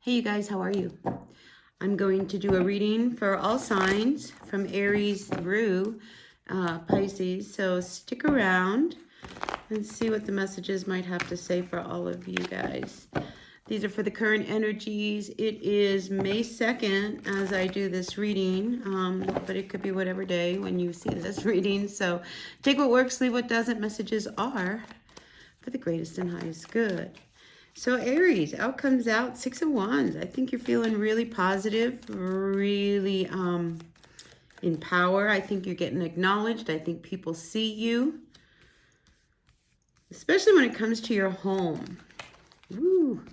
Hey you guys, how are you? I'm going to do a reading for all signs from Aries through Pisces. So stick around and see what the messages might have to say for all of you guys. These are for the current energies. It is May 2nd as I do this reading, but it could be whatever day when you see this reading. So take what works, leave what doesn't. Messages are for the greatest and highest good. So Aries, out comes out Six of Wands. I think you're feeling really positive, really in power. I think you're getting acknowledged. I think people see you, especially when it comes to your home. Woo.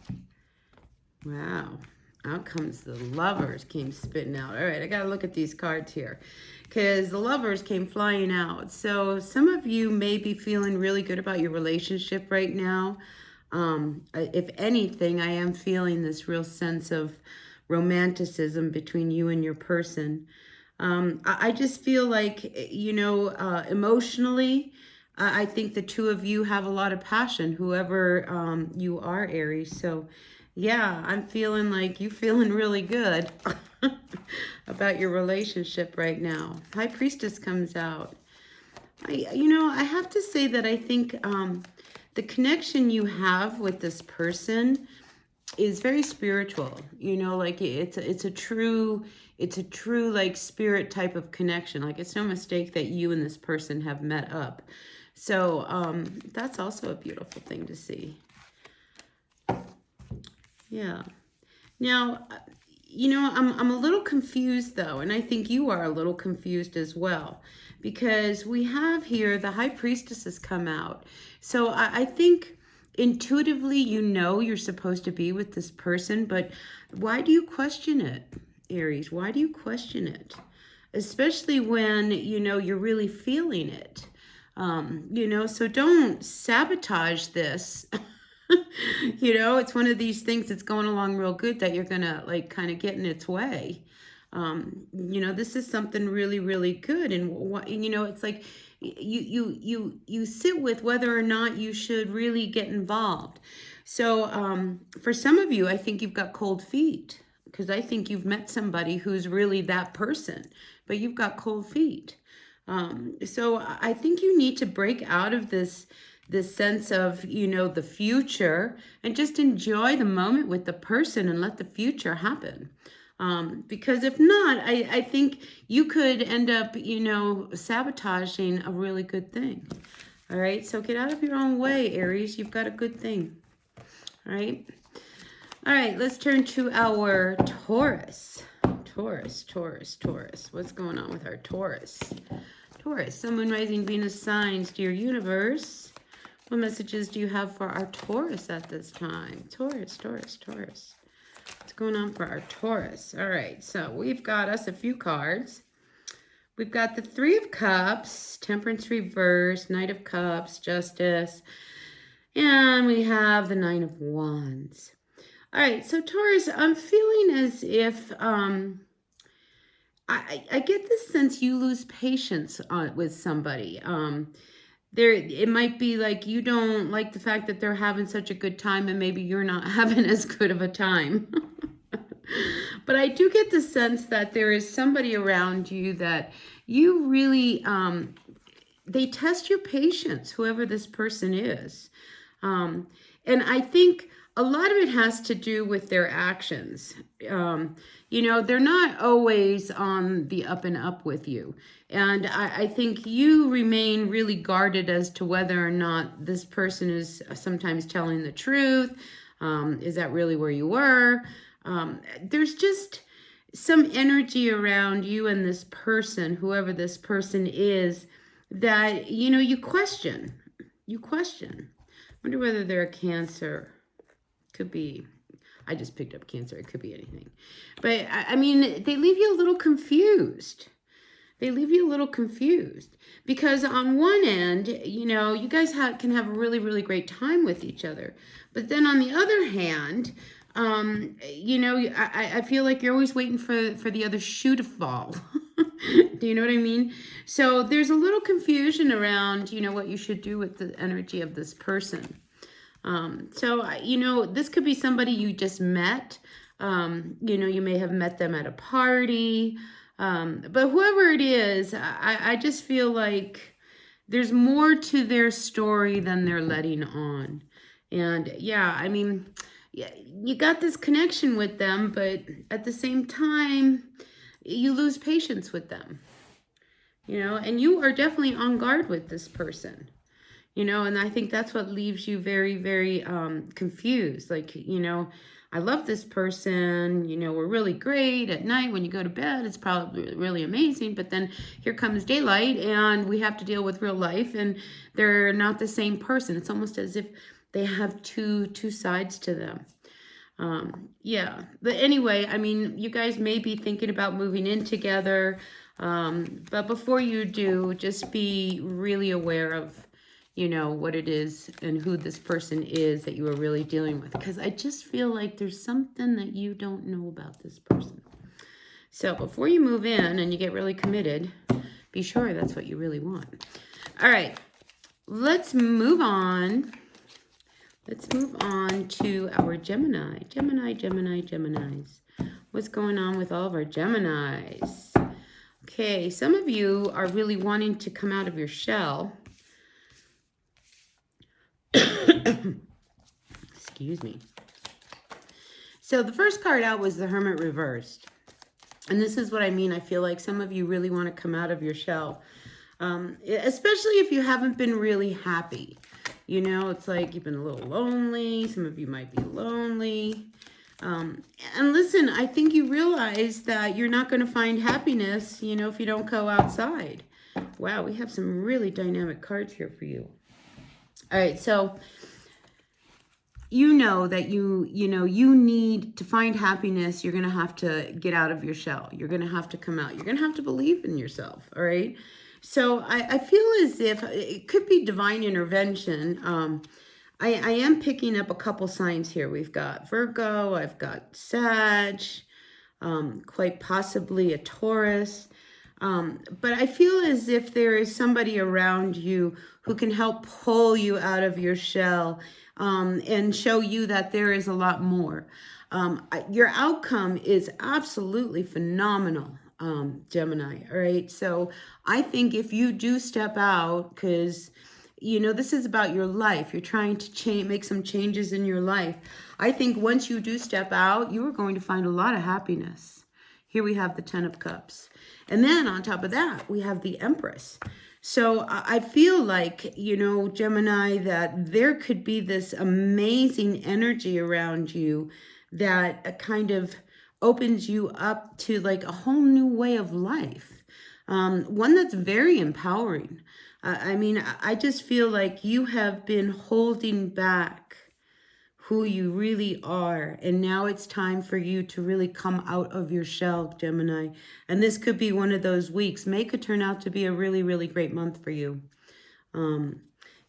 Wow. Out comes the Lovers came spitting out. All right, I got to look at these cards here because the Lovers came flying out. So some of you may be feeling really good about your relationship right now. If anything, I am feeling this real sense of romanticism between you and your person. I just feel like, emotionally, I think the two of you have a lot of passion, whoever you are, Aries. So, yeah, I'm feeling like you're feeling really good about your relationship right now. High Priestess comes out. I have to say that I think the connection you have with this person is very spiritual. Like it's a true like spirit type of connection. Like it's no mistake that you and this person have met up. So that's also a beautiful thing to see. Yeah. Now, I'm a little confused though, and I think you are a little confused as well, because we have here the High Priestess has come out. So I think intuitively you're supposed to be with this person, but why do you question it, Aries? Why do you question it? Especially when, you're really feeling it. So don't sabotage this. It's one of these things that's going along real good that you're gonna like kind of get in its way. This is something really, really good, and it's like you sit with whether or not you should really get involved. So for some of you, I think you've got cold feet because I think you've met somebody who's really that person, but you've got cold feet. So I think you need to break out of this sense of, the future and just enjoy the moment with the person and let the future happen. Because if not, I think you could end up, sabotaging a really good thing. All right. So get out of your own way, Aries. You've got a good thing. All right. All right. Let's turn to our Taurus. Taurus. What's going on with our Taurus? Taurus, Sun, Moon, Rising, Venus signs, dear universe. What messages do you have for our Taurus at this time? Taurus. What's going on for our Taurus? All right, so we've got us a few cards. We've got the Three of Cups, Temperance reverse, Knight of Cups, Justice, and we have the Nine of Wands. All right, so Taurus, I'm feeling as if I get this sense you lose patience with somebody. It might be like you don't like the fact that they're having such a good time and maybe you're not having as good of a time. But I do get the sense that there is somebody around you that you really, they test your patience, whoever this person is. And I think a lot of it has to do with their actions. They're not always on the up and up with you. And I think you remain really guarded as to whether or not this person is sometimes telling the truth. Is that really where you were? There's just some energy around you and this person, whoever this person is, that, you question. Wonder whether they're a Cancer. Could be, I just picked up Cancer. It could be anything. But, I mean, they leave you a little confused. Because on one end, you guys can have a really, really great time with each other. But then on the other hand, I feel like you're always waiting for the other shoe to fall. Do you know what I mean? So there's a little confusion around, what you should do with the energy of this person. So, this could be somebody you just met. You know, you may have met them at a party. But whoever it is, I just feel like there's more to their story than they're letting on. And yeah, I mean, yeah, you got this connection with them, but at the same time, you lose patience with them, you know, and you are definitely on guard with this person, you know, and I think that's what leaves you very, very confused. Like, you know, I love this person, you know, we're really great at night when you go to bed. It's probably really amazing. But then here comes daylight and we have to deal with real life and they're not the same person. It's almost as if they have two sides to them. Yeah, but anyway, I mean, you guys may be thinking about moving in together. But before you do, just be really aware of, you know, what it is and who this person is that you are really dealing with. Because I just feel like there's something that you don't know about this person. So before you move in and you get really committed, be sure that's what you really want. All right, let's move on. Let's move on to our Gemini. Geminis. What's going on with all of our Geminis? Okay, some of you are really wanting to come out of your shell. Excuse me. So the first card out was the Hermit reversed. And this is what I mean. I feel like some of you really want to come out of your shell. Especially if you haven't been really happy. You know, it's like you've been a little lonely. Some of you might be lonely. And listen, I think you realize that you're not going to find happiness, you know, if you don't go outside. Wow, we have some really dynamic cards here for you. All right, so you know that you need to find happiness. You're going to have to get out of your shell. You're going to have to come out. You're going to have to believe in yourself, all right? So I feel as if it could be divine intervention. I am picking up a couple signs here. We've got Virgo, I've got Sag, quite possibly a Taurus. But I feel as if there is somebody around you who can help pull you out of your shell and show you that there is a lot more. Your outcome is absolutely phenomenal. Gemini, all right? So I think if you do step out, because, you know, this is about your life. You're trying to make some changes in your life. I think once you do step out, you are going to find a lot of happiness. Here we have the 10 of Cups. And then on top of that, we have the Empress. So I feel like, you know, Gemini, that there could be this amazing energy around you that kind of opens you up to like a whole new way of life. One that's very empowering. I mean, I just feel like you have been holding back who you really are. And now it's time for you to really come out of your shell, Gemini. And this could be one of those weeks. May could turn out to be a really, really great month for you. You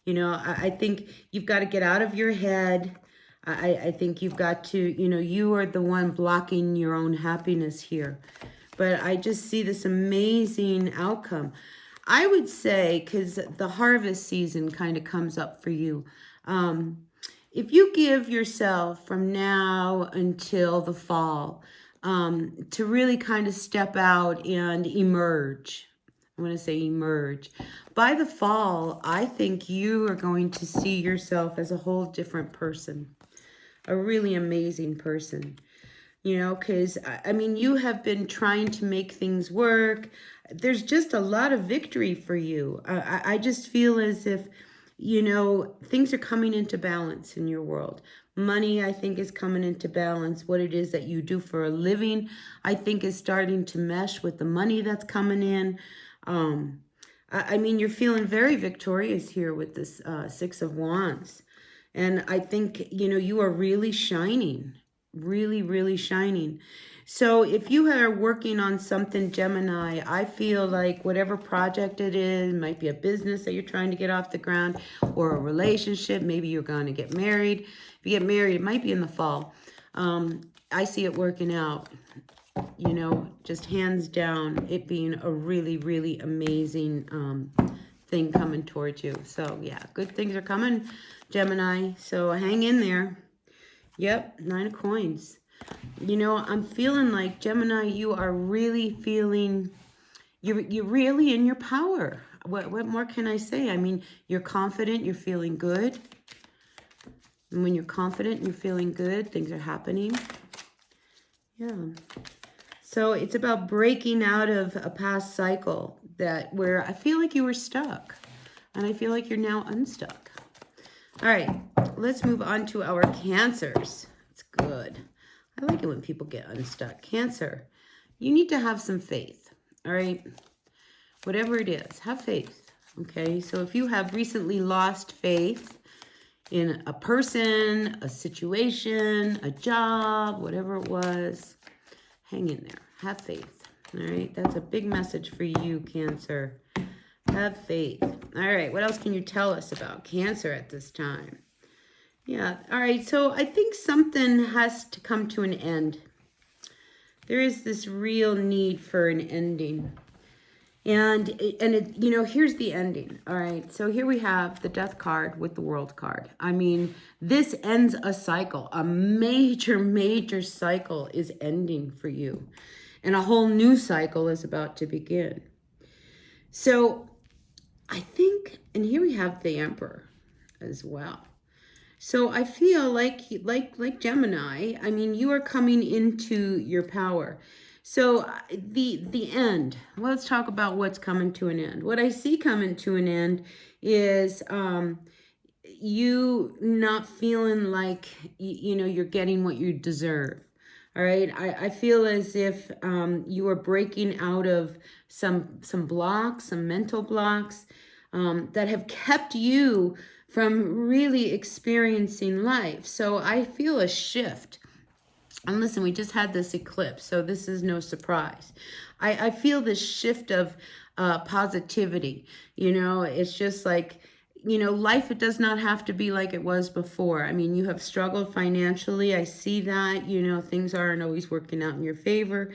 know, I think you've got to get out of your head. I think you've got to, you know, you are the one blocking your own happiness here. But I just see this amazing outcome. I would say, because the harvest season kind of comes up for you. If you give yourself from now until the fall to really kind of step out and emerge, I'm going to say emerge. By the fall, I think you are going to see yourself as a whole different person. A really amazing person, you know, because, I mean, you have been trying to make things work. There's just a lot of victory for you. I just feel as if, you know, things are coming into balance in your world. Money, I think, is coming into balance. What it is that you do for a living, I think, is starting to mesh with the money that's coming in. I mean, you're feeling very victorious here with this 6 of Wands. And I think, you know, you are really shining, really, really shining. So if you are working on something, Gemini, I feel like whatever project it is, might be a business that you're trying to get off the ground or a relationship. Maybe you're going to get married. If you get married, it might be in the fall. I see it working out, you know, just hands down, it being a really, really amazing thing coming towards you. So yeah, good things are coming, Gemini. So hang in there. Yep, 9 of Coins. You know, I'm feeling like, Gemini, you are really feeling, you're really in your power. What more can I say? I mean, you're confident, you're feeling good. And when you're confident and you're feeling good, things are happening. Yeah. So it's about breaking out of a past cycle where I feel like you were stuck. And I feel like you're now unstuck. All right, let's move on to our Cancers. It's good. I like it when people get unstuck. Cancer, you need to have some faith, all right? Whatever it is, have faith, okay? So if you have recently lost faith in a person, a situation, a job, whatever it was, hang in there. Have faith, all right? That's a big message for you, Cancer. Have faith. All right, what else can you tell us about Cancer at this time? Yeah, all right, so I think something has to come to an end. There is this real need for an ending. And you know, here's the ending, all right? So here we have the Death card with the World card. I mean, this ends a cycle. A major, major cycle is ending for you. And a whole new cycle is about to begin. So I think, and here we have the Emperor as well. So I feel like Gemini, I mean, you are coming into your power. So the end, let's talk about what's coming to an end. What I see coming to an end is you not feeling like, you know, you're getting what you deserve. All right. I feel as if you are breaking out of some blocks, some mental blocks that have kept you from really experiencing life. So I feel a shift. And listen, we just had this eclipse, so this is no surprise. I feel this shift of positivity. You know, it's just like, you know, life, it does not have to be like it was before. I mean, you have struggled financially. I see that, you know, things aren't always working out in your favor.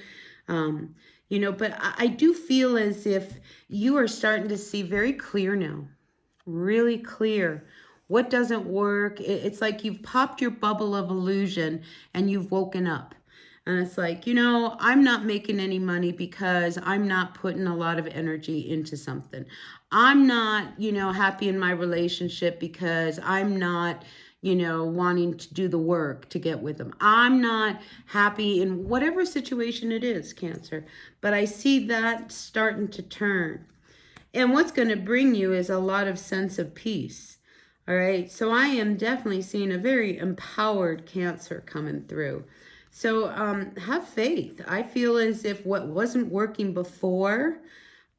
You know, but I do feel as if you are starting to see very clear now, really clear what doesn't work. It's like you've popped your bubble of illusion and you've woken up. And it's like, you know, I'm not making any money because I'm not putting a lot of energy into something. I'm not, you know, happy in my relationship because I'm not, you know, wanting to do the work to get with them. I'm not happy in whatever situation it is, Cancer. But I see that starting to turn. And what's going to bring you is a lot of sense of peace. All right. So I am definitely seeing a very empowered Cancer coming through. So have faith. I feel as if what wasn't working before,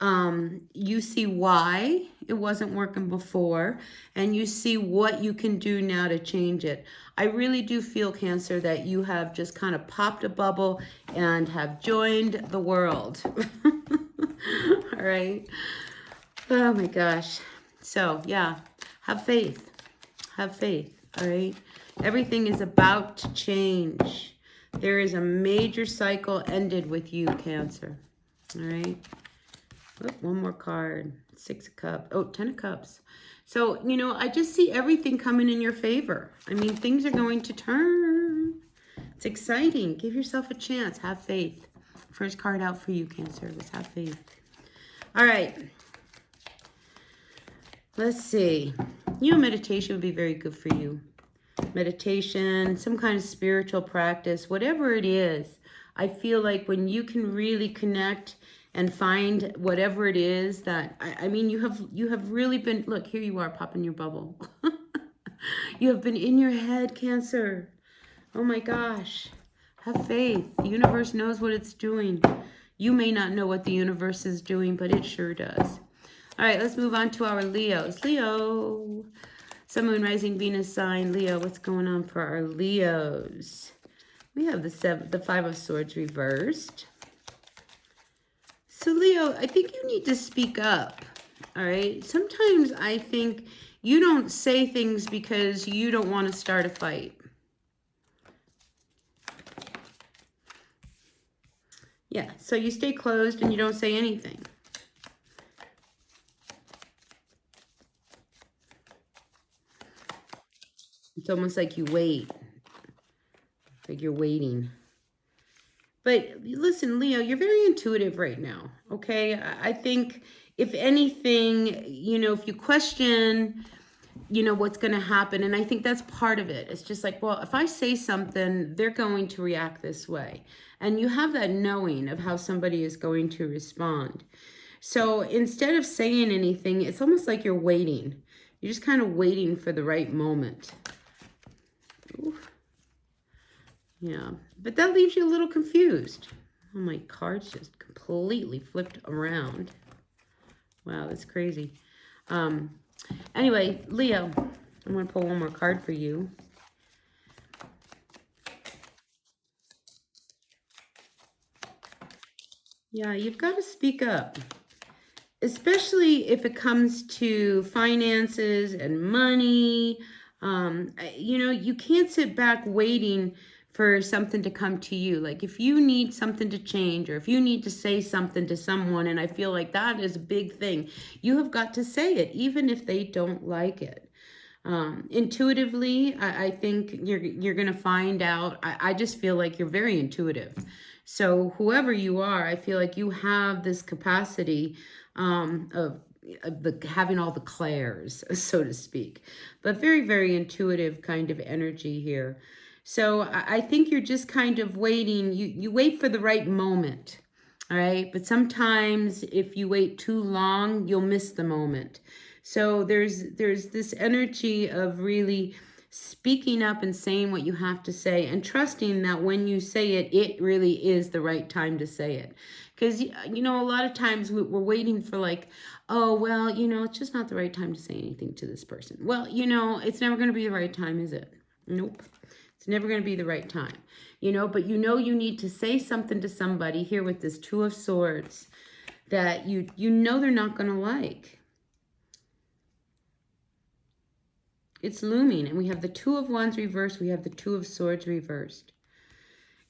you see why it wasn't working before, and you see what you can do now to change it. I really do feel, Cancer, that you have just kind of popped a bubble and have joined the world. All right. Oh my gosh. So yeah, have faith. Have faith. All right. Everything is about to change. There is a major cycle ended with you, Cancer. All right. Oh, one more card. 6 of Cups. Oh, 10 of Cups. So, you know, I just see everything coming in your favor. I mean, things are going to turn. It's exciting. Give yourself a chance. Have faith. First card out for you, Cancer. Let's have faith. All right. Let's see. You know, meditation would be very good for you. Meditation, some kind of spiritual practice, whatever it is. I feel like when you can really connect and find whatever it is that, I mean, you have really been, look, here you are popping your bubble. You have been in your head, Cancer. Oh my gosh. Have faith. The universe knows what it's doing. You may not know what the universe is doing, but it sure does. All right, let's move on to our Leos. Leo, Sun, Moon, Rising, Venus sign. Leo, what's going on for our Leos? We have the 5 of Swords reversed. So Leo, I think you need to speak up. All right. Sometimes I think you don't say things because you don't want to start a fight. Yeah. So you stay closed and you don't say anything. It's almost like you wait. Like you're waiting. But listen, Leo, you're very intuitive right now, okay? I think if anything, if you question, what's going to happen, and I think that's part of it. It's just like, well, if I say something, they're going to react this way. And you have that knowing of how somebody is going to respond. So instead of saying anything, it's almost like you're waiting. You're just kind of waiting for the right moment. Ooh. Yeah, but that leaves you a little confused. Oh, my cards just completely flipped around. Wow, that's crazy. Anyway, Leo, I'm going to pull one more card for you. Yeah, you've got to speak up, especially if it comes to finances and money. You can't sit back waiting for something to come to you. Like if you need something to change, or if you need to say something to someone, and I feel like that is a big thing, you have got to say it, even if they don't like it. Intuitively, I think you're gonna find out. I just feel like you're very intuitive. So whoever you are, I feel like you have this capacity of having all the clairs, so to speak, but very, very intuitive kind of energy here. So I think you're just kind of waiting. You wait for the right moment, all right? But sometimes if you wait too long, you'll miss the moment. So there's this energy of really speaking up and saying what you have to say, and trusting that when you say it, it really is the right time to say it. Because, a lot of times we're waiting for like, oh, well, it's just not the right time to say anything to this person. Well, it's never going to be the right time, is it? Nope. It's never going to be the right time. But you need to say something to somebody here with this Two of Swords that you know they're not going to like. It's looming, and we have the Two of Wands reversed. We have the Two of Swords reversed.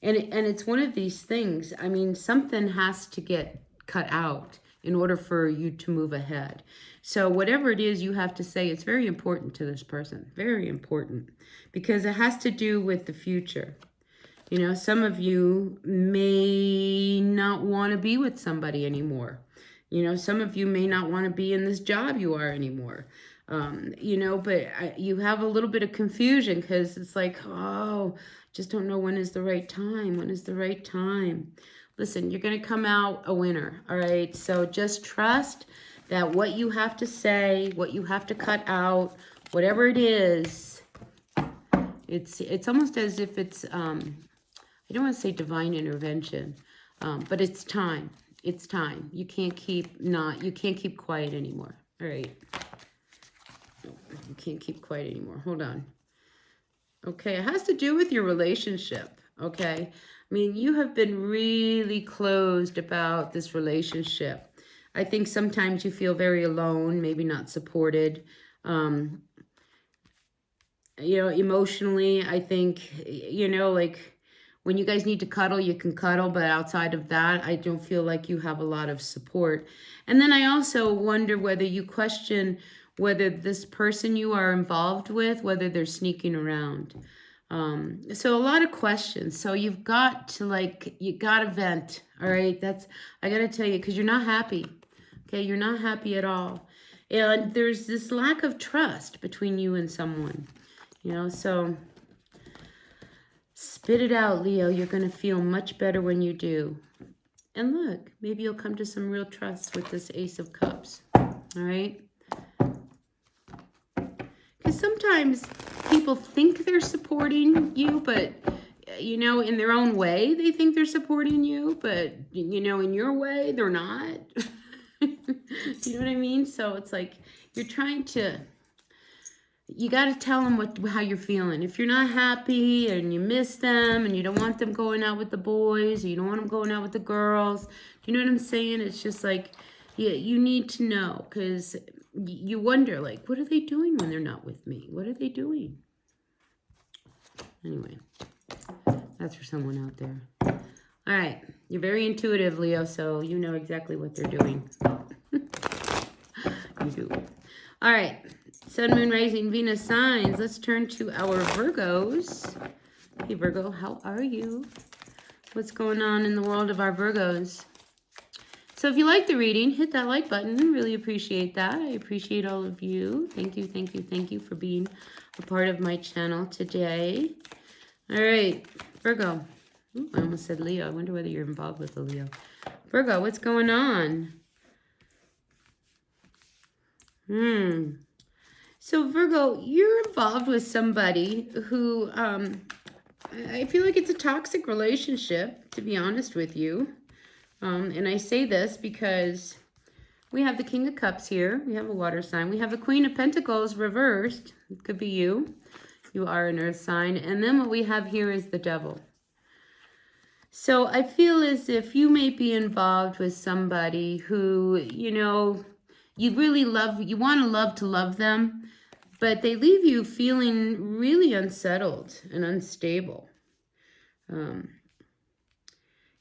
And it's one of these things. I mean, something has to get cut out in order for you to move ahead. So whatever it is you have to say, it's very important to this person. Very important. Because it has to do with the future. Some of you may not want to be with somebody anymore. Some of you may not want to be in this job you are anymore. But you have a little bit of confusion because it's like, oh, just don't know when is the right time. When is the right time? Listen, you're going to come out a winner, all right? So just trust that what you have to say, what you have to cut out, whatever it is, it's almost as if it's, I don't want to say divine intervention, but it's time. It's time. You can't keep quiet anymore, all right? You can't keep quiet anymore. Hold on. Okay, it has to do with your relationship, okay? I mean, you have been really closed about this relationship. I think sometimes you feel very alone, maybe not supported. Emotionally, I think, like when you guys need to cuddle, you can cuddle, but outside of that, I don't feel like you have a lot of support. And then I also wonder whether you question whether this person you are involved with, whether they're sneaking around. So a lot of questions. So you've got to you got to vent. All right. I got to tell you, because you're not happy. Okay. You're not happy at all. And there's this lack of trust between you and someone, so spit it out, Leo. You're going to feel much better when you do. And look, maybe you'll come to some real trust with this Ace of Cups. All right. Because sometimes people think they're supporting you, but, in their own way, they think they're supporting you, but, in your way, they're not. You know what I mean? So it's like you're trying to, you got to tell them how you're feeling. If you're not happy and you miss them and you don't want them going out with the boys, or you don't want them going out with the girls, do you know what I'm saying? It's just like, yeah, you need to know, because you wonder, like, what are they doing when they're not with me? What are they doing? Anyway, that's for someone out there. All right. You're very intuitive, Leo, so you know exactly what they're doing. You do. All right. Sun, Moon, Rising, Venus signs. Let's turn to our Virgos. Hey, Virgo, how are you? What's going on in the world of our Virgos? So if you like the reading, hit that like button. Really appreciate that. I appreciate all of you. Thank you, thank you, thank you for being a part of my channel today. All right, Virgo. Ooh, I almost said Leo. I wonder whether you're involved with the Leo. Virgo, what's going on? So Virgo, you're involved with somebody who, I feel like it's a toxic relationship, to be honest with you. And I say this because we have the King of Cups here. We have a water sign. We have the Queen of Pentacles reversed. It could be you. You are an earth sign. And then what we have here is the Devil. So I feel as if you may be involved with somebody who, you know, you really love, you want to love them, but they leave you feeling really unsettled and unstable. And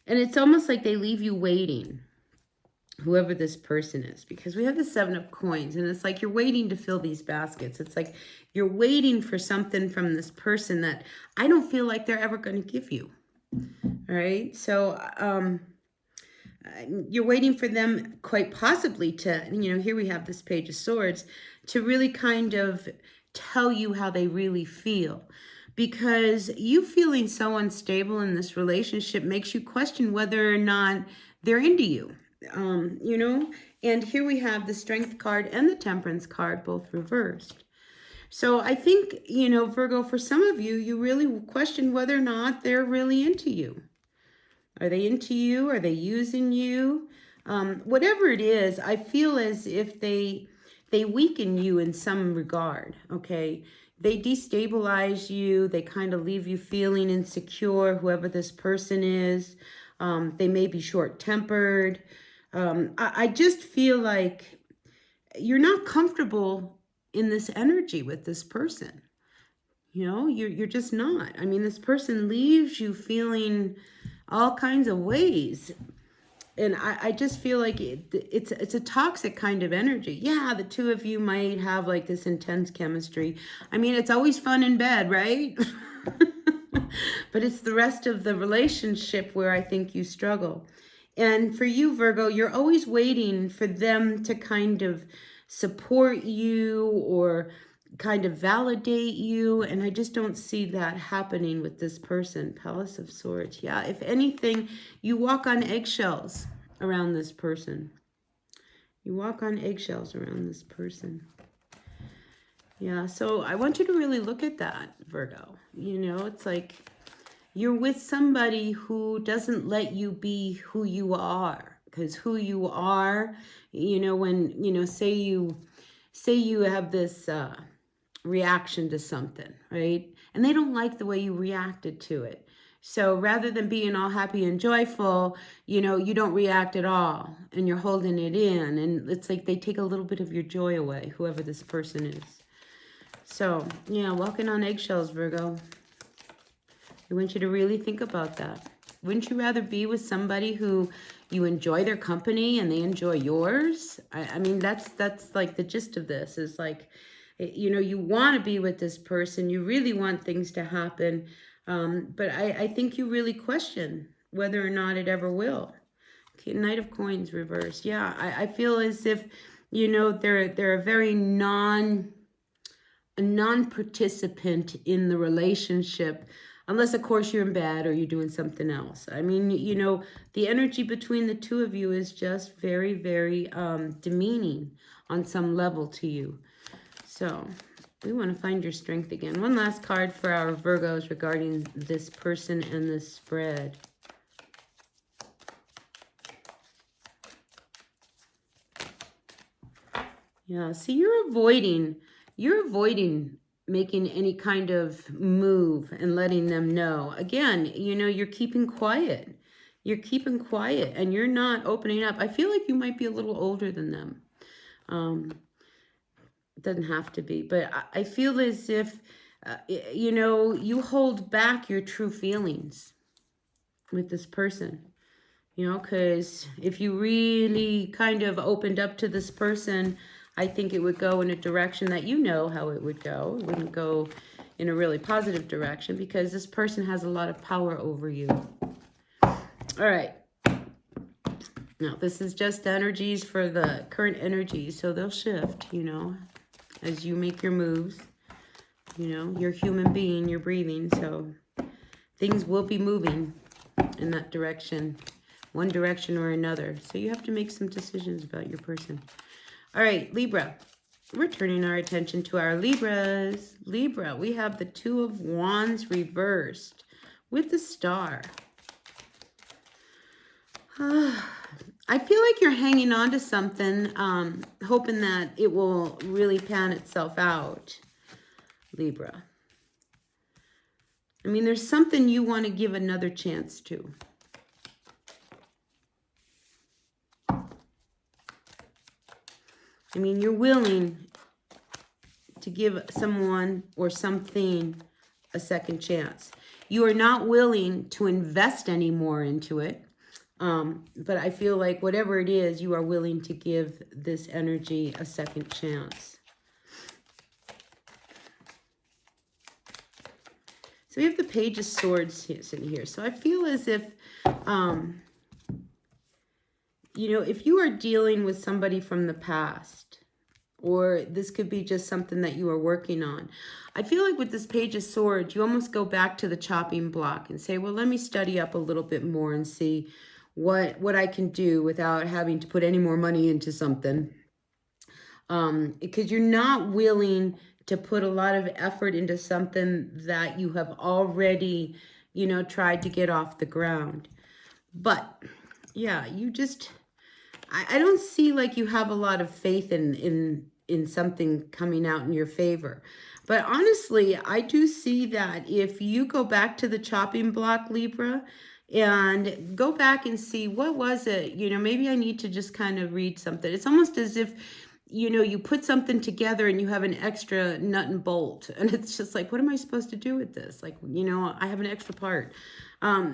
it's almost like they leave you waiting, whoever this person is, because we have the 7 of coins, and it's like you're waiting to fill these baskets. It's like you're waiting for something from this person that I don't feel like they're ever going to give you. All right. So, you're waiting for them quite possibly to, you know, here we have this Page of Swords, to really kind of tell you how they really feel. Because you feeling so unstable in this relationship makes you question whether or not they're into you, you know. And here we have the Strength card and the Temperance card, both reversed. So I think, you know, Virgo, for some of you, you really question whether or not they're really into you. Are they into you? Are they using you? Whatever it is, I feel as if they weaken you in some regard, okay? They destabilize you. They kind of leave you feeling insecure, whoever this person is. They may be short-tempered. I just feel like you're not comfortable in this energy with this person. You know, you're just not. I mean, this person leaves you feeling all kinds of ways. And I just feel like it's a toxic kind of energy. Yeah, the two of you might have like this intense chemistry. I mean, it's always fun in bed, right? But it's the rest of the relationship where I think you struggle. And for you, Virgo, you're always waiting for them to kind of support you or kind of validate you, and I just don't see that happening with this person. Palace of Swords. Yeah, if anything, you walk on eggshells around this person. You walk on eggshells around this person. Yeah, so I want you to really look at that, Virgo. You know, it's like you're with somebody who doesn't let you be who you are, because who you are, you know, when, you know, say you have this reaction to something, right? And they don't like the way you reacted to it. So rather than being all happy and joyful, you know, you don't react at all and you're holding it in. And it's like they take a little bit of your joy away, whoever this person is. So, yeah, walking on eggshells, Virgo. I want you to really think about that. Wouldn't you rather be with somebody who you enjoy their company and they enjoy yours? I mean, that's like the gist of this is like, you know, you want to be with this person. You really want things to happen. But I think you really question whether or not it ever will. Okay, Knight of Coins reversed. Yeah, I feel as if, you know, they're a very non-participant in the relationship. Unless, of course, you're in bed or you're doing something else. I mean, you know, the energy between the two of you is just very, very demeaning on some level to you. So we want to find your strength again. One last card for our Virgos regarding this person and this spread. Yeah, see, you're avoiding making any kind of move and letting them know. Again, you know, you're keeping quiet. You're keeping quiet and you're not opening up. I feel like you might be a little older than them. It doesn't have to be, but I feel as if, you know, you hold back your true feelings with this person. You know, because if you really kind of opened up to this person, I think it would go in a direction that you know how it would go. It wouldn't go in a really positive direction because this person has a lot of power over you. All right. Now, this is just energies for the current energies, so they'll shift, you know, as you make your moves. You know, you're a human being, you're breathing, so things will be moving in that direction, one direction or another. So you have to make some decisions about your person. All right, Libra. We're turning our attention to our Libras. Libra, we have the Two of Wands reversed with the Star. I feel like you're hanging on to something, hoping that it will really pan itself out, Libra. I mean, there's something you want to give another chance to. I mean, you're willing to give someone or something a second chance. You are not willing to invest any more into it. But I feel like whatever it is, you are willing to give this energy a second chance. So we have the Page of Swords sitting here. So I feel as if, you know, if you are dealing with somebody from the past, or this could be just something that you are working on, I feel like with this Page of Swords, you almost go back to the chopping block and say, well, let me study up a little bit more and see what I can do without having to put any more money into something. Because you're not willing to put a lot of effort into something that you have already, you know, tried to get off the ground. But yeah, you just, I don't see like you have a lot of faith in something coming out in your favor. But honestly, I do see that if you go back to the chopping block, Libra, and go back and see, what was it? You know, maybe I need to just kind of read something. It's almost as if, you know, you put something together and you have an extra nut and bolt. And it's just like, what am I supposed to do with this? Like, you know, I have an extra part.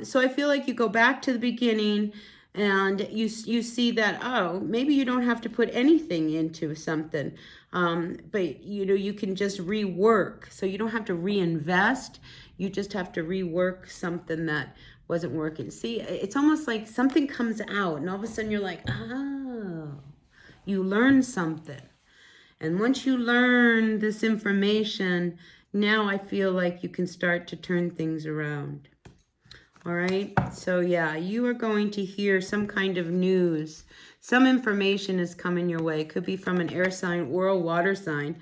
So I feel like you go back to the beginning and you see that, oh, maybe you don't have to put anything into something. But, you know, you can just rework. So you don't have to reinvest. You just have to rework something that wasn't working. See, it's almost like something comes out and all of a sudden you're like, oh, you learn something. And once you learn this information, now I feel like you can start to turn things around. All right. So yeah, you are going to hear some kind of news. Some information is coming your way. It could be from an air sign or a water sign.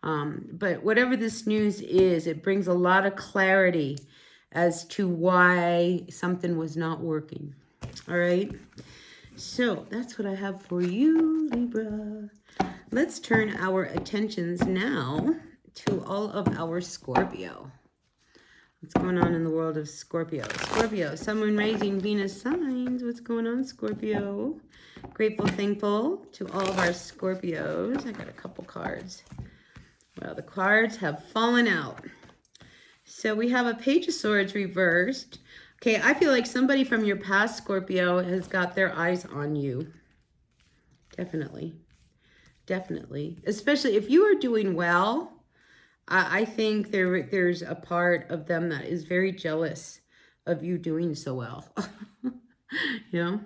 But whatever this news is, it brings a lot of clarity as to why something was not working. All right. So that's what I have for you, Libra. Let's turn our attentions now to all of our Scorpio. What's going on in the world of Scorpio? Scorpio, Sun, Moon, Rising, Venus signs. What's going on, Scorpio? Grateful, thankful to all of our Scorpios. I got a couple cards. Well, the cards have fallen out. So we have a Page of Swords reversed. Okay, I feel like somebody from your past, Scorpio, has got their eyes on you. Definitely. Definitely. Especially if you are doing well, I think there's a part of them that is very jealous of you doing so well. You know?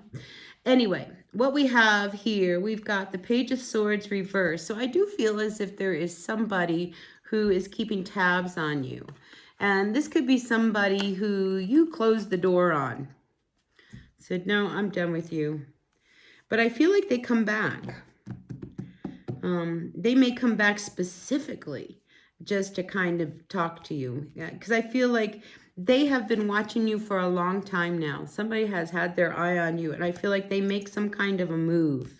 Anyway, what we have here, we've got the Page of Swords reversed. So I do feel as if there is somebody who is keeping tabs on you. And this could be somebody who you closed the door on. Said, no, I'm done with you. But I feel like they come back. They may come back specifically just to kind of talk to you. Because I feel like they have been watching you for a long time now. Somebody has had their eye on you. And I feel like they make some kind of a move.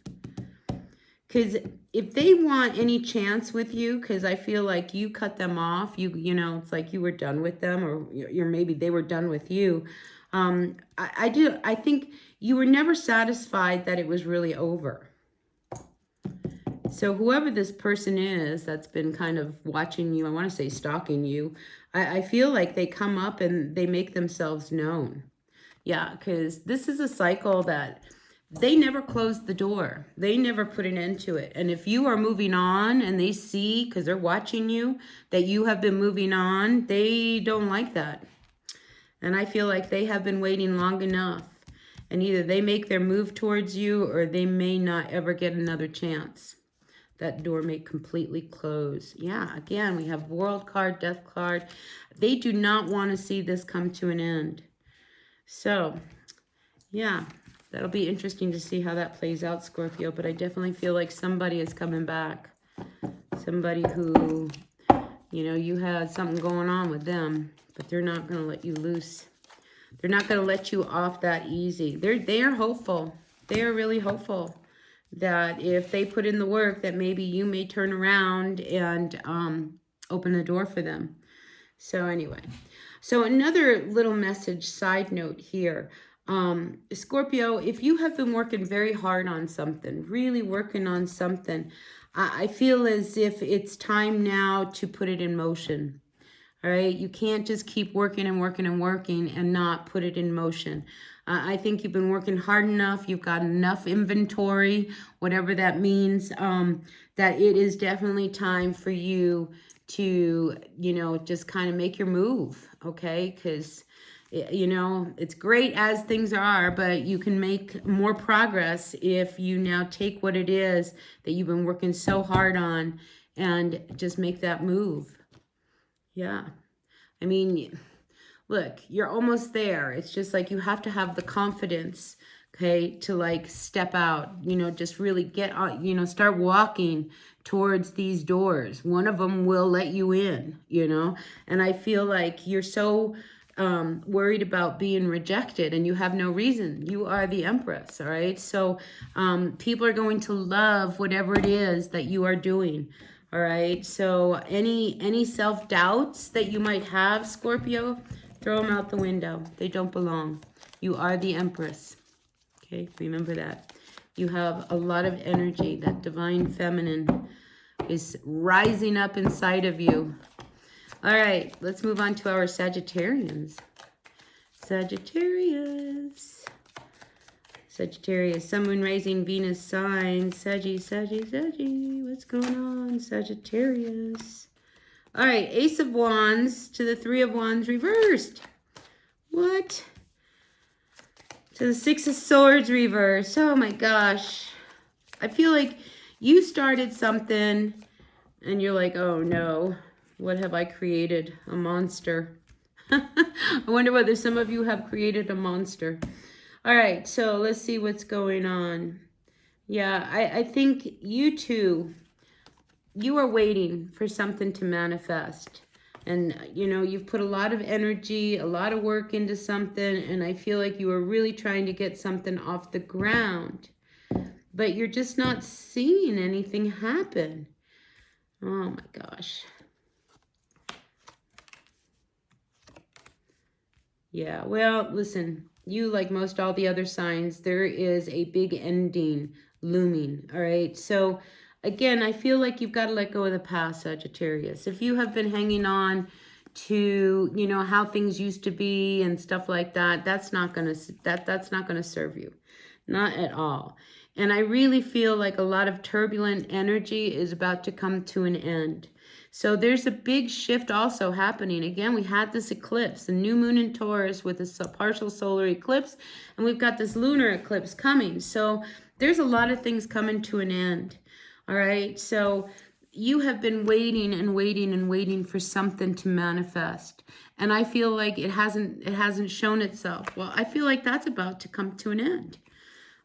Because if they want any chance with you, because I feel like you cut them off, you know, it's like you were done with them, or you're maybe they were done with you. I think you were never satisfied that it was really over. So whoever this person is that's been kind of watching you, I want to say stalking you, I feel like they come up and they make themselves known. Yeah, because this is a cycle that they never closed the door. They never put an end to it. And if you are moving on and they see, because they're watching you, that you have been moving on, they don't like that. And I feel like they have been waiting long enough. And either they make their move towards you or they may not ever get another chance. That door may completely close. Yeah, again, we have World card, Death card. They do not want to see this come to an end. So, yeah, that'll be interesting to see how that plays out, Scorpio. But I definitely feel like somebody is coming back. Somebody who, you know, you had something going on with them, but they're not going to let you loose. They're not going to let you off that easy. They're hopeful. They are really hopeful that if they put in the work, that maybe you may turn around and open the door for them. So anyway, so another little message, side note here. Scorpio, if you have been working very hard on something, really working on something, I feel as if it's time now to put it in motion. All right, you can't just keep working and working and working and not put it in motion. I think you've been working hard enough. You've got enough inventory, whatever that means, that it is definitely time for you to, you know, just kind of make your move, okay? Because, you know, it's great as things are, but you can make more progress if you now take what it is that you've been working so hard on and just make that move. Yeah. I mean, look, you're almost there. It's just like you have to have the confidence, okay, to like step out, you know, just really get on, you know, start walking towards these doors. One of them will let you in, you know, and I feel like you're so worried about being rejected and you have no reason. You are the Empress, all right? So people are going to love whatever it is that you are doing. All right, so any self-doubts that you might have, Scorpio, throw them out the window. They don't belong. You are the Empress. Okay, remember that. You have a lot of energy. That divine feminine is rising up inside of you. All right, let's move on to our Sagittarians. Sagittarius, Sun, Moon, Rising, Venus, sign, Saggy, what's going on, Sagittarius? All right, Ace of Wands to the Three of Wands reversed. What? To the Six of Swords reversed. Oh my gosh. I feel like you started something and you're like, oh no, what have I created? A monster. I wonder whether some of you have created a monster. All right, so let's see what's going on. Yeah, I think you two, you are waiting for something to manifest. And, you know, you've put a lot of energy, a lot of work into something, and I feel like you are really trying to get something off the ground. But you're just not seeing anything happen. Oh, my gosh. Yeah, well, listen, you, like most all the other signs, there is a big ending looming, all right? So, again, I feel like you've got to let go of the past, Sagittarius. If you have been hanging on to, you know, how things used to be and stuff like that, that's not going to that's not going to serve you. Not at all. And I really feel like a lot of turbulent energy is about to come to an end. So there's a big shift also happening. Again, we had this eclipse, the new moon in Taurus with this partial solar eclipse, and we've got this lunar eclipse coming. So there's a lot of things coming to an end. All right, so you have been waiting and waiting and waiting for something to manifest. And I feel like it hasn't shown itself. Well, I feel like that's about to come to an end.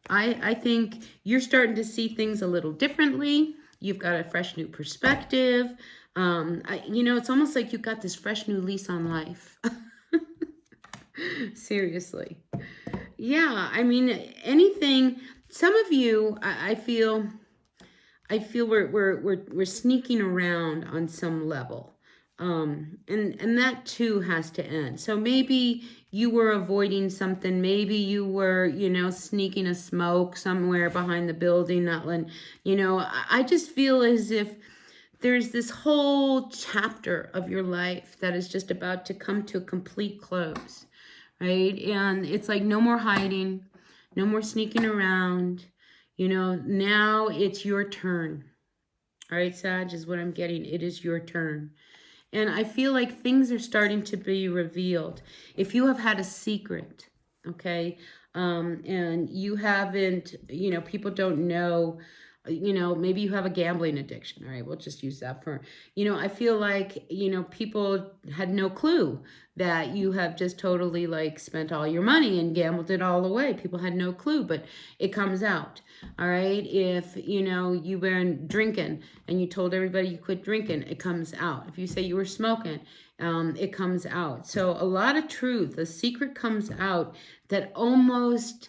I think you're starting to see things a little differently. You've got a fresh new perspective. You know, it's almost like you've got this fresh new lease on life. Seriously. Yeah, I mean, anything, some of you, I feel we're sneaking around on some level. And that too has to end. So maybe you were avoiding something. Maybe you were, you know, sneaking a smoke somewhere behind the building, not letting, you know, I just feel as if there's this whole chapter of your life that is just about to come to a complete close, right? And it's like no more hiding, no more sneaking around. You know, now it's your turn. All right, Sag, is what I'm getting. It is your turn. And I feel like things are starting to be revealed. If you have had a secret, okay? And you haven't, you know, people don't know, you know, maybe you have a gambling addiction. All right, we'll just use that for, you know, I feel like, you know, people had no clue that you have just totally like spent all your money and gambled it all away. People had no clue, but it comes out. All right, if, you know, you were drinking and you told everybody you quit drinking, it comes out. If you say you were smoking, it comes out. So a lot of truth, a secret comes out that almost,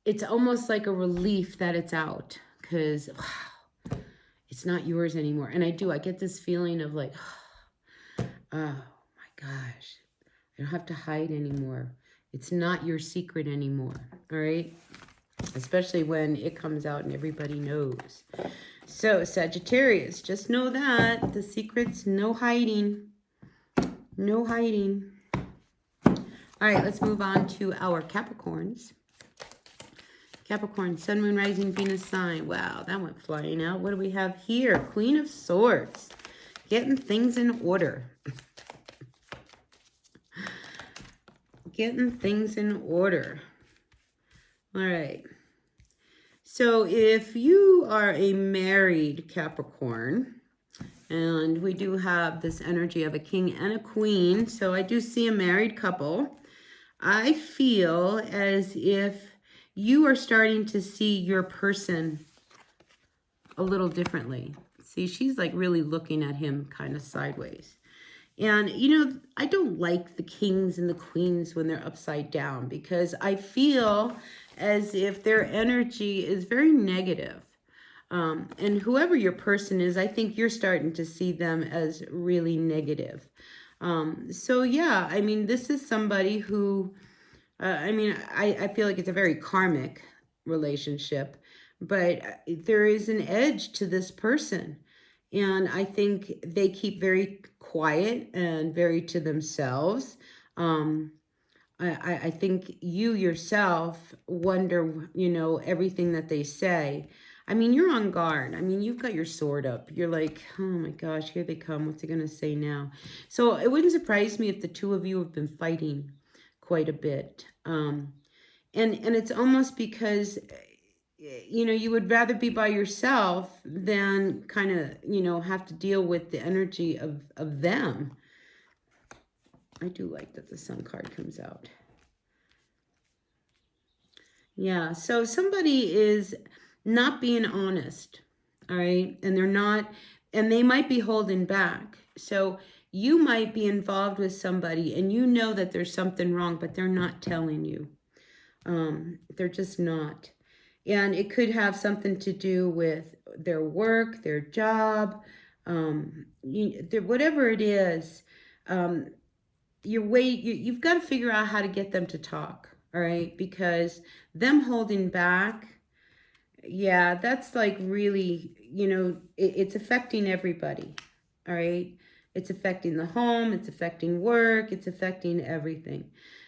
it's almost like a relief that it's out, because wow, it's not yours anymore. And I get this feeling of like, oh my gosh, I don't have to hide anymore. It's not your secret anymore, all right? Especially when it comes out and everybody knows. So Sagittarius, just know that the secret's no hiding. No hiding. All right, let's move on to our Capricorns. Capricorn, Sun, Moon, Rising, Venus sign. Wow, that went flying out. What do we have here? Queen of Swords. Getting things in order. Getting things in order. All right. So if you are a married Capricorn, and we do have this energy of a king and a queen, so I do see a married couple, I feel as if you are starting to see your person a little differently. See, she's like really looking at him kind of sideways. And, you know, I don't like the kings and the queens when they're upside down, because I feel as if their energy is very negative. And whoever your person is, I think you're starting to see them as really negative. So, yeah, I mean, this is somebody who, I feel like it's a very karmic relationship, but there is an edge to this person. And I think they keep very quiet and very to themselves. I think you yourself wonder, you know, everything that they say. I mean, you're on guard. I mean, you've got your sword up. You're like, oh my gosh, here they come. What's he going to say now? So it wouldn't surprise me if the two of you have been fighting quite a bit. And it's almost because, you know, you would rather be by yourself than kind of, you know, have to deal with the energy of them. I do like that the Sun card comes out. Yeah, so somebody is not being honest, all right? And they're not, and they might be holding back. So you might be involved with somebody and you know that there's something wrong, but they're not telling you. They're just not. And it could have something to do with their work, their job, whatever it is. You've got to figure out how to get them to talk, all right? Because them holding back, yeah, that's like really, you know, it's affecting everybody, all right? It's affecting the home, it's affecting work, it's affecting everything.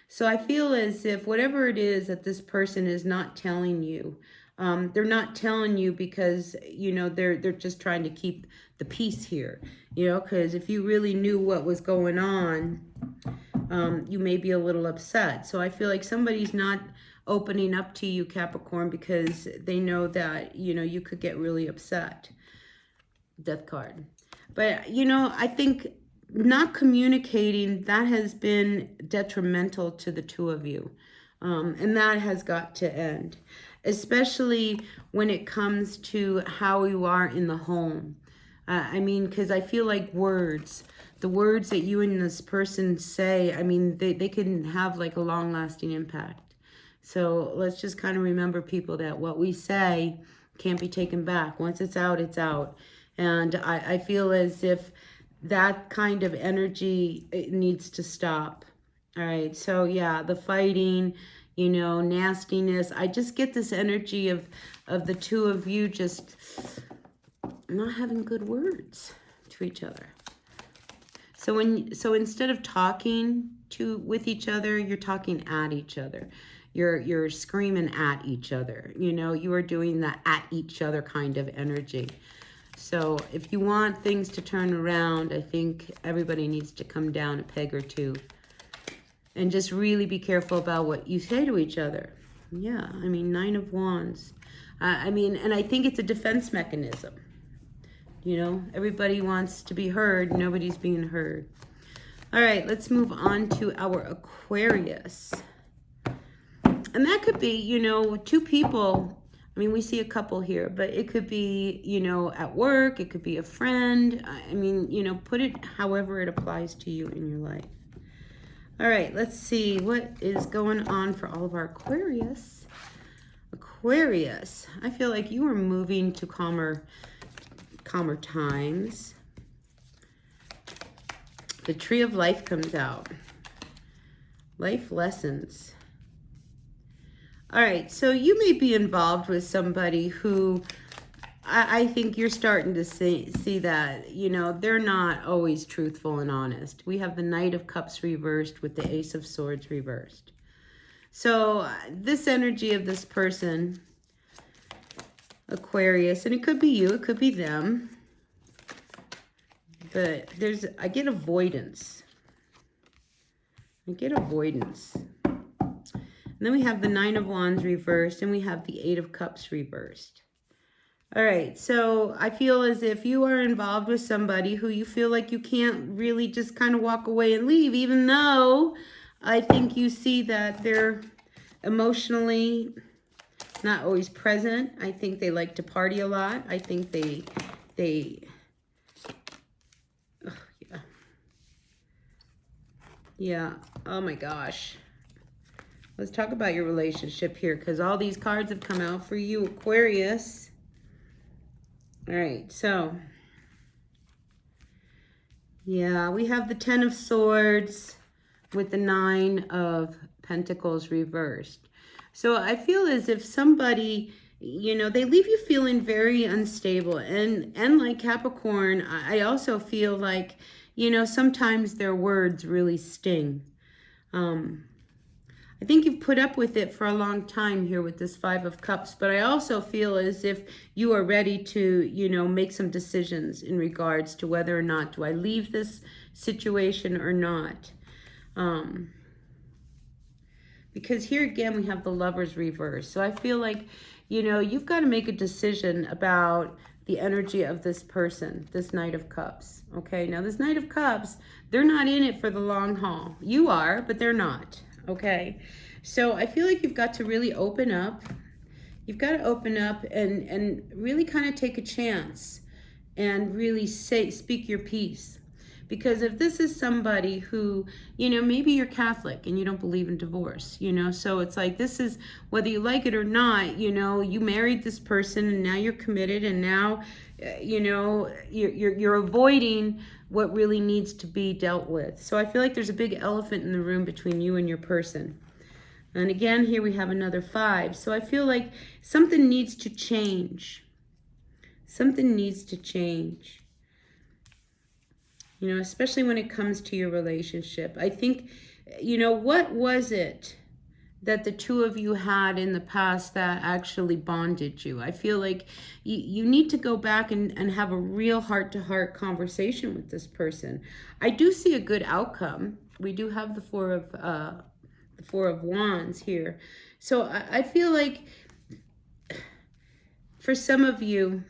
So I feel as if whatever it is that this person is not telling you, they're not telling you because, you know, they're just trying to keep the peace here, you know, because if you really knew what was going on, you may be a little upset. So I feel like somebody's not opening up to you, Capricorn, because they know that, you know, you could get really upset. Death card. But, you know, I think not communicating, that has been detrimental to the two of you. And that has got to end, especially when it comes to how you are in the home. I mean, because I feel like the words that you and this person say, I mean, they can have like a long-lasting impact. So let's just kind of remember, people, that what we say can't be taken back. Once it's out, it's out. And I feel as if that kind of energy, it needs to stop. All right. So yeah, the fighting, you know, nastiness. I just get this energy of the two of you just not having good words to each other. So instead of talking with each other, you're talking at each other. You're screaming at each other. You know, you are doing that at each other kind of energy. So if you want things to turn around, I think everybody needs to come down a peg or two. And just really be careful about what you say to each other. Yeah, I mean, 9 of Wands. I mean, and I think it's a defense mechanism. You know, everybody wants to be heard. Nobody's being heard. All right, let's move on to our Aquarius. And that could be, you know, two people. I mean, we see a couple here, but it could be, you know, at work. It could be a friend. I mean, you know, put it however it applies to you in your life. All right, let's see what is going on for all of our Aquarius. Aquarius, I feel like you are moving to calmer times. The Tree of Life comes out. Life lessons. All right, so you may be involved with somebody who I think you're starting to see that, you know, they're not always truthful and honest. We have the Knight of Cups reversed with the Ace of Swords reversed. So this energy of this person, Aquarius, and it could be you, it could be them, but I get avoidance. I get avoidance. And then we have the 9 of Wands reversed, and we have the 8 of Cups reversed. All right, so I feel as if you are involved with somebody who you feel like you can't really just kind of walk away and leave, even though I think you see that they're emotionally not always present. I think they like to party a lot. I think yeah. Oh my gosh. Let's talk about your relationship here, because all these cards have come out for you, Aquarius. All right, so yeah, we have the 10 of Swords with the 9 of Pentacles reversed. So I feel as if somebody, you know, they leave you feeling very unstable. And like Capricorn, I also feel like, you know, sometimes their words really sting. I think you've put up with it for a long time here with this 5 of Cups, but I also feel as if you are ready to, you know, make some decisions in regards to whether or not do I leave this situation or not. Because here again, we have the Lovers reverse. So I feel like, you know, you've got to make a decision about the energy of this person, this Knight of Cups. Okay, now this Knight of Cups, they're not in it for the long haul. You are, but they're not. Okay, so I feel like you've got to really open up. You've got to open up and really kind of take a chance and really speak your piece. Because if this is somebody who, you know, maybe you're Catholic and you don't believe in divorce, you know, so it's like this is, whether you like it or not, you know, you married this person and now you're committed, and now, you know, you're avoiding what really needs to be dealt with. So I feel like there's a big elephant in the room between you and your person. And again, here we have another 5. So I feel like something needs to change. Something needs to change. You know, especially when it comes to your relationship. I think, you know, what was it that the two of you had in the past that actually bonded you? I feel like you need to go back and have a real heart-to-heart conversation with this person. I do see a good outcome. We do have the 4 of Wands here. So I feel like for some of you,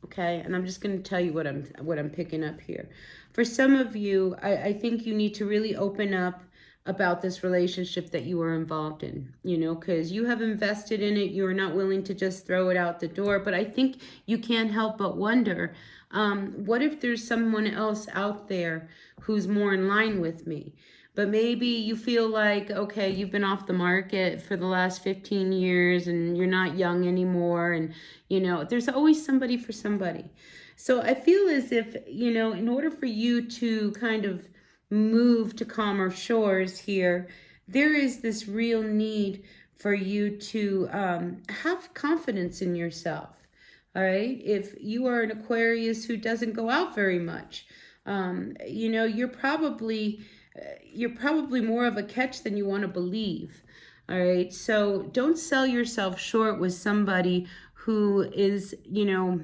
okay, and I'm just going to tell you what I'm picking up here. For some of you, I think you need to really open up about this relationship that you are involved in, you know, because you have invested in it. You are not willing to just throw it out the door. But I think you can't help but wonder, what if there's someone else out there who's more in line with me? But maybe you feel like, okay, you've been off the market for the last 15 years and you're not young anymore. And, you know, there's always somebody for somebody. So I feel as if, you know, in order for you to kind of move to calmer shores here, there is this real need for you to have confidence in yourself. All right. If you are an Aquarius who doesn't go out very much, you know, you're probably more of a catch than you want to believe. All right. So don't sell yourself short with somebody who is, you know,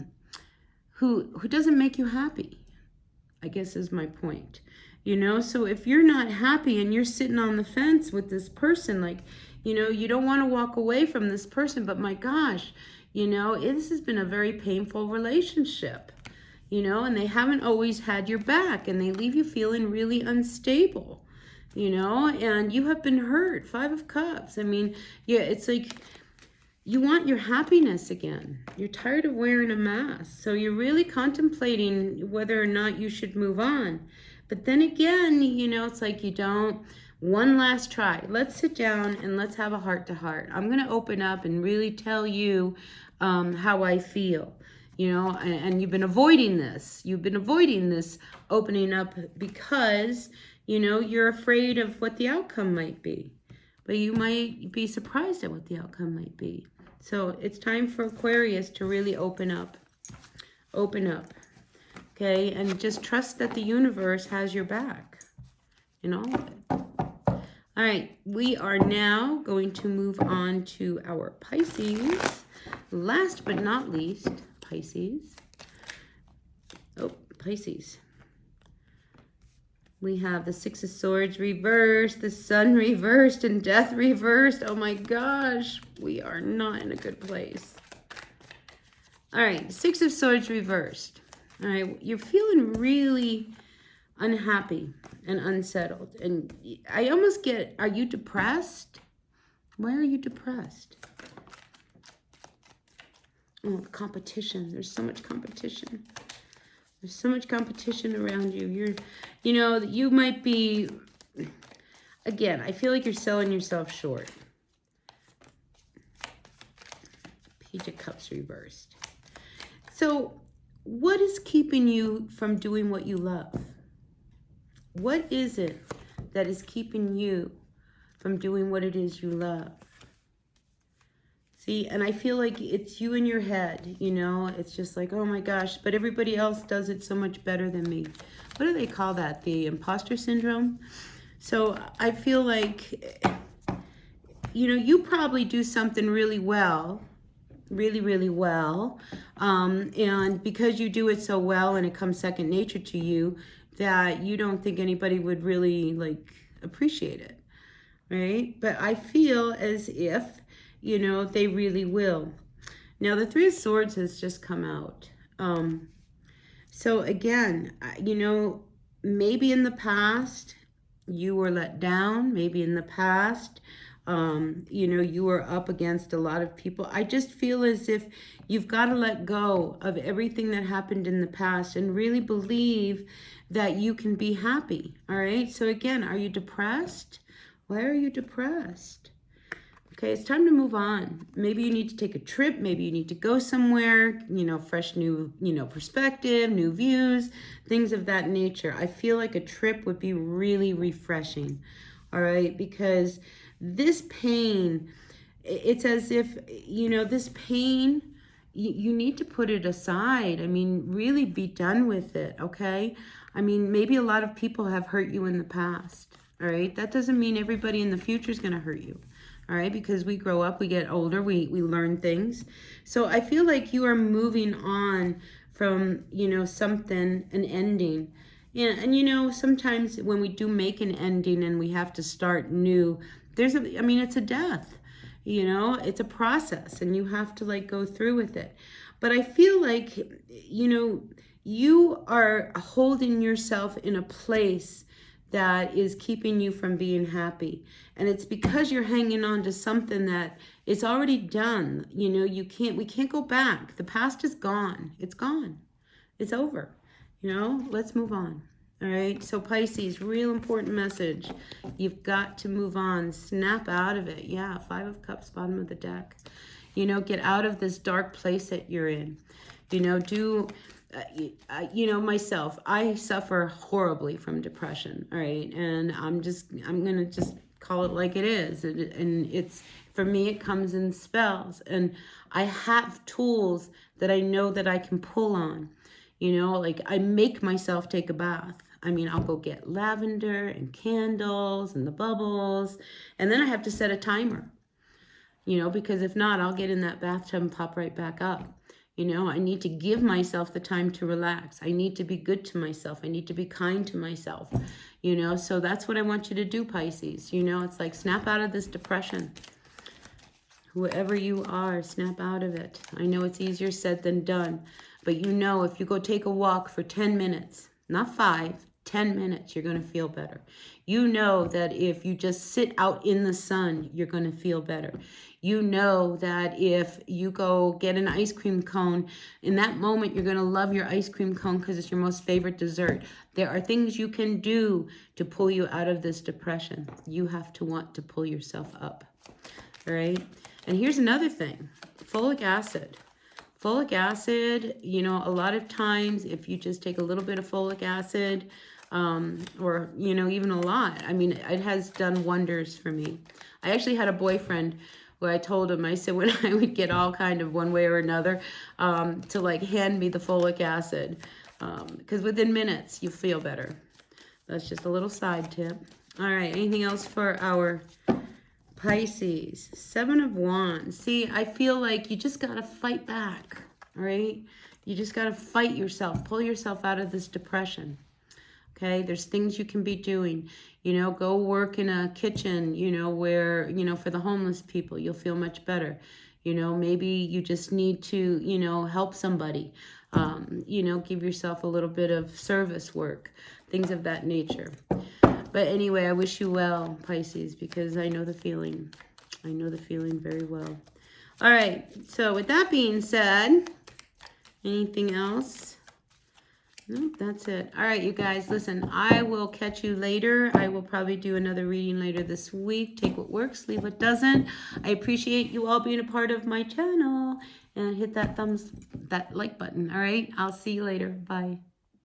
who doesn't make you happy, I guess is my point. You know, so if you're not happy and you're sitting on the fence with this person, like, you know, you don't want to walk away from this person, but my gosh, you know, this has been a very painful relationship, you know, and they haven't always had your back, and they leave you feeling really unstable, you know, and you have been hurt. 5 of Cups. I mean, yeah, it's like you want your happiness again. You're tired of wearing a mask. So you're really contemplating whether or not you should move on. But then again, you know, it's like you don't. One last try. Let's sit down and let's have a heart-to-heart. I'm going to open up and really tell you how I feel. You know, and you've been avoiding this. You've been avoiding this opening up because, you know, you're afraid of what the outcome might be. But you might be surprised at what the outcome might be. So it's time for Aquarius to really open up. Open up. Okay? And just trust that the universe has your back in all of it. All right. We are now going to move on to our Pisces. Last but not least, Pisces. Oh, Pisces. We have the 6 of Swords reversed, the Sun reversed, and Death reversed. Oh my gosh, we are not in a good place. All right, 6 of Swords reversed. All right, you're feeling really unhappy and unsettled. And I almost get, are you depressed? Why are you depressed? Oh, the competition. There's so much competition. There's so much competition around you. You know, you might be, again, I feel like you're selling yourself short. Page of Cups reversed. So what is keeping you from doing what you love? What is it that is keeping you from doing what it is you love? See, and I feel like it's you in your head, you know, it's just like, oh my gosh, but everybody else does it so much better than me. What do they call that? The imposter syndrome? So I feel like, you know, you probably do something really well, really well. And because you do it so well and it comes second nature to you, that you don't think anybody would really like appreciate it, right? But I feel as if, you know, they really will. Now, the 3 of Swords has just come out. So again, you know, maybe in the past you were let down. Maybe in the past, you know, you were up against a lot of people. I just feel as if you've got to let go of everything that happened in the past and really believe that you can be happy. All right. So again, are you depressed? Why are you depressed? Okay, it's time to move on. Maybe you need to take a trip. Maybe you need to go somewhere, you know, fresh new, you know, perspective, new views, things of that nature. I feel like a trip would be really refreshing, all right? Because this pain, it's as if, you know, this pain, you need to put it aside. I mean, really be done with it, okay? I mean, maybe a lot of people have hurt you in the past, all right? That doesn't mean everybody in the future is going to hurt you. All right, because we grow up, we get older, we learn things. So I feel like you are moving on from, you know, something, an ending. And you know, sometimes when we do make an ending and we have to start new, I mean, it's a death, you know, it's a process and you have to like go through with it. But I feel like, you know, you are holding yourself in a place that is keeping you from being happy. And it's because you're hanging on to something that is already done. You know, we can't go back. The past is gone. It's gone. It's over. You know, let's move on. All right. So Pisces, real important message. You've got to move on. Snap out of it. Yeah. 5 of Cups, bottom of the deck. You know, get out of this dark place that you're in. You know, you know, myself, I suffer horribly from depression, all right? And I'm going to just call it like it is. And it's, for me, it comes in spells. And I have tools that I know that I can pull on. You know, like I make myself take a bath. I mean, I'll go get lavender and candles and the bubbles. And then I have to set a timer, you know, because if not, I'll get in that bathtub and pop right back up. You know, I need to give myself the time to relax. I need to be good to myself. I need to be kind to myself. You know, so that's what I want you to do, Pisces. You know, it's like snap out of this depression. Whoever you are, snap out of it. I know it's easier said than done, but you know, if you go take a walk for 10 minutes, not 5, 10 minutes, you're going to feel better. You know that if you just sit out in the sun, you're going to feel better. You know that if you go get an ice cream cone, in that moment, you're going to love your ice cream cone because it's your most favorite dessert. There are things you can do to pull you out of this depression. You have to want to pull yourself up. All right? And here's another thing, folic acid. Folic acid, you know, a lot of times if you just take a little bit of folic acid, or, you know, even a lot, I mean, it has done wonders for me. I actually had a boyfriend where I told him, I said when I would get all kind of one way or another, to like hand me the folic acid, because within minutes you feel better. That's just a little side tip. All right, anything else for our Pisces? 7 of Wands. See, I feel like you just got to fight back, all right? You just got to fight yourself, pull yourself out of this depression, okay? There's things you can be doing. You know, go work in a kitchen, you know, where, you know, for the homeless people, you'll feel much better. You know, maybe you just need to, you know, help somebody. You know, give yourself a little bit of service work, things of that nature. But anyway, I wish you well, Pisces, because I know the feeling. I know the feeling very well. All right, so with that being said, anything else? Nope, that's it. All right, you guys, listen, I will catch you later. I will probably do another reading later this week. Take what works, leave what doesn't. I appreciate you all being a part of my channel. And hit that like button. All right, I'll see you later. Bye.